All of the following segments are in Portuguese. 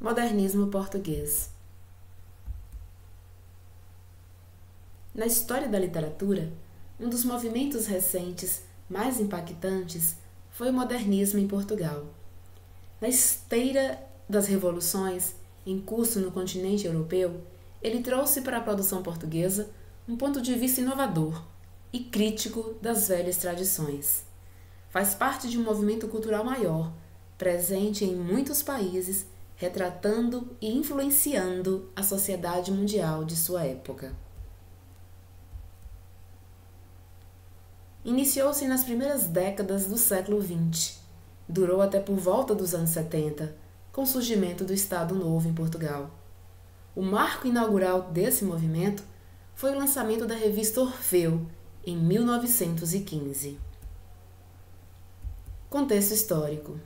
Modernismo português. Na história da literatura, um dos movimentos recentes mais impactantes foi o modernismo em Portugal. Na esteira das revoluções em curso no continente europeu, ele trouxe para a produção portuguesa um ponto de vista inovador e crítico das velhas tradições. Faz parte de um movimento cultural maior, presente em muitos países, retratando e influenciando a sociedade mundial de sua época. Iniciou-se nas primeiras décadas do século XX, durou até por volta dos anos 70, com o surgimento do Estado Novo em Portugal. O marco inaugural desse movimento foi o lançamento da revista Orfeu, em 1915. Contexto histórico.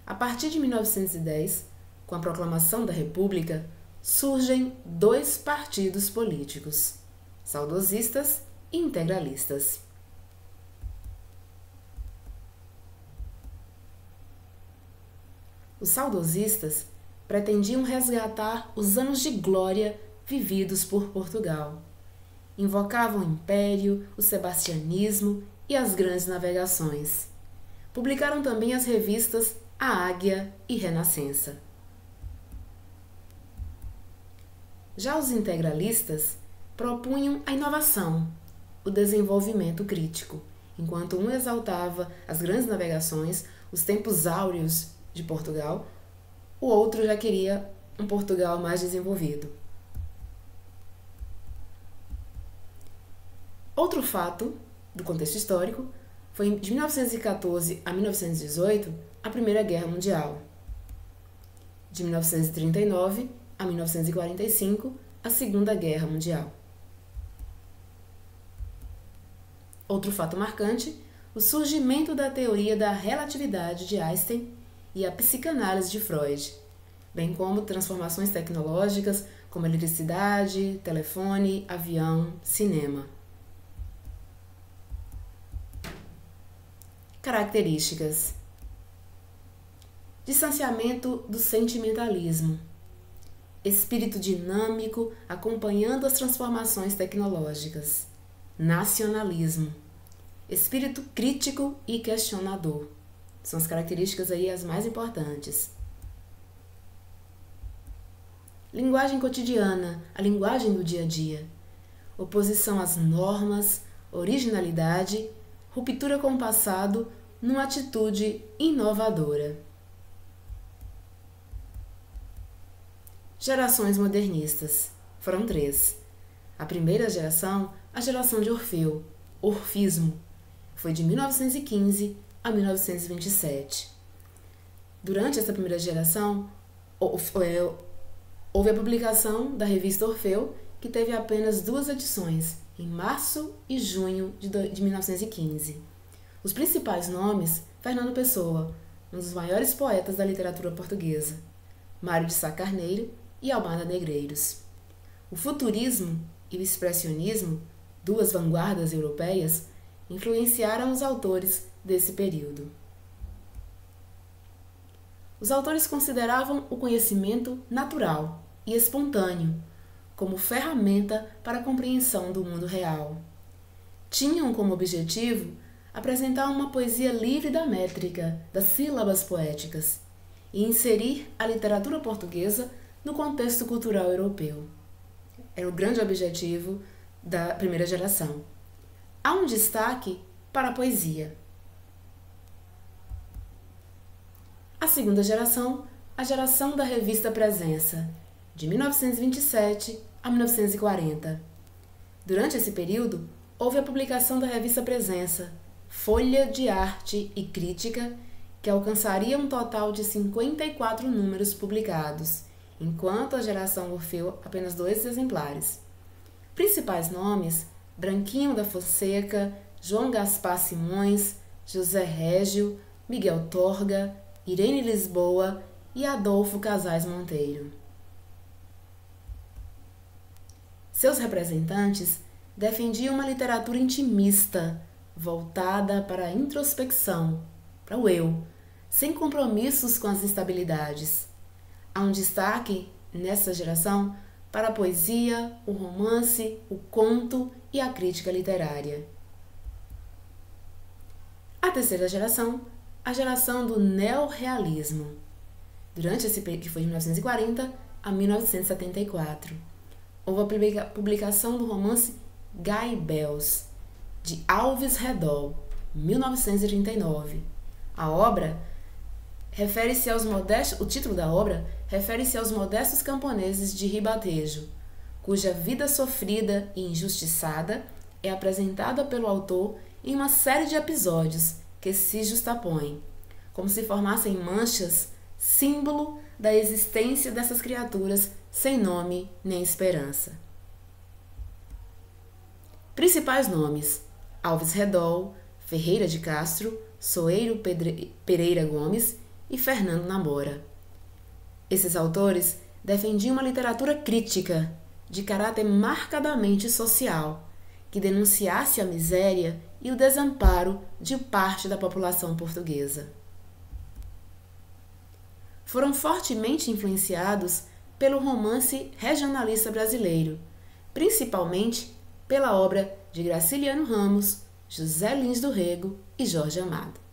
A partir de 1910, com a proclamação da República, surgem dois partidos políticos, saudosistas e integralistas. Os saudosistas pretendiam resgatar os anos de glória vividos por Portugal. Invocavam o Império, o Sebastianismo e as grandes navegações. Publicaram também as revistas A Águia e Renascença. Já os integralistas propunham a inovação, o desenvolvimento crítico, enquanto um exaltava as grandes navegações, os tempos áureos de Portugal, o outro já queria um Portugal mais desenvolvido. Outro fato do contexto histórico foi de 1914 a 1918 a Primeira Guerra Mundial. De 1939 a 1945 a Segunda Guerra Mundial. Outro fato marcante, o surgimento da teoria da relatividade de Einstein e a psicanálise de Freud, bem como transformações tecnológicas como eletricidade, telefone, avião, cinema. Características: distanciamento do sentimentalismo, espírito dinâmico acompanhando as transformações tecnológicas, nacionalismo, espírito crítico e questionador. São as características aí as mais importantes. Linguagem cotidiana, a linguagem do dia a dia. Oposição às normas, originalidade, ruptura com o passado numa atitude inovadora. Gerações modernistas. Foram 3. A primeira geração, a geração de Orfeu, orfismo, foi de 1915 a 1927. Durante essa primeira geração, houve a publicação da revista Orfeu, que teve apenas 2 edições, em março e junho de 1915. Os principais nomes: Fernando Pessoa, um dos maiores poetas da literatura portuguesa, Mário de Sá Carneiro e Almada Negreiros. O futurismo e o expressionismo, 2 vanguardas europeias, influenciaram os autores desse período. Os autores consideravam o conhecimento natural e espontâneo como ferramenta para a compreensão do mundo real. Tinham como objetivo apresentar uma poesia livre da métrica, das sílabas poéticas, e inserir a literatura portuguesa no contexto cultural europeu. Era o grande objetivo da primeira geração. Há um destaque para a poesia. A segunda geração, a geração da revista Presença, de 1927 a 1940. Durante esse período, houve a publicação da revista Presença, folha de arte e crítica, que alcançaria um total de 54 números publicados, enquanto a geração Orfeu apenas 2 exemplares. Principais nomes: Branquinho da Fonseca, João Gaspar Simões, José Régio, Miguel Torga, Irene Lisboa e Adolfo Casais Monteiro. Seus representantes defendiam uma literatura intimista, voltada para a introspecção, para o eu, sem compromissos com as instabilidades. Há um destaque, nessa geração, para a poesia, o romance, o conto e a crítica literária. A terceira geração, a geração do neorrealismo, durante esse período, que foi de 1940 a 1974. Houve a publicação do romance Guy Bells, de Alves Redol, 1939. A obra refere-se aos modestos, o título da obra refere-se aos modestos camponeses de Ribatejo, cuja vida sofrida e injustiçada é apresentada pelo autor em uma série de episódios que se justapõem, como se formassem manchas, símbolo da existência dessas criaturas sem nome nem esperança. Principais nomes: Alves Redol, Ferreira de Castro, Soeiro Pereira Gomes e Fernando Namora. Esses autores defendiam uma literatura crítica, de caráter marcadamente social, que denunciasse a miséria e o desamparo de parte da população portuguesa. Foram fortemente influenciados pelo romance regionalista brasileiro, principalmente pela obra de Graciliano Ramos, José Lins do Rego e Jorge Amado.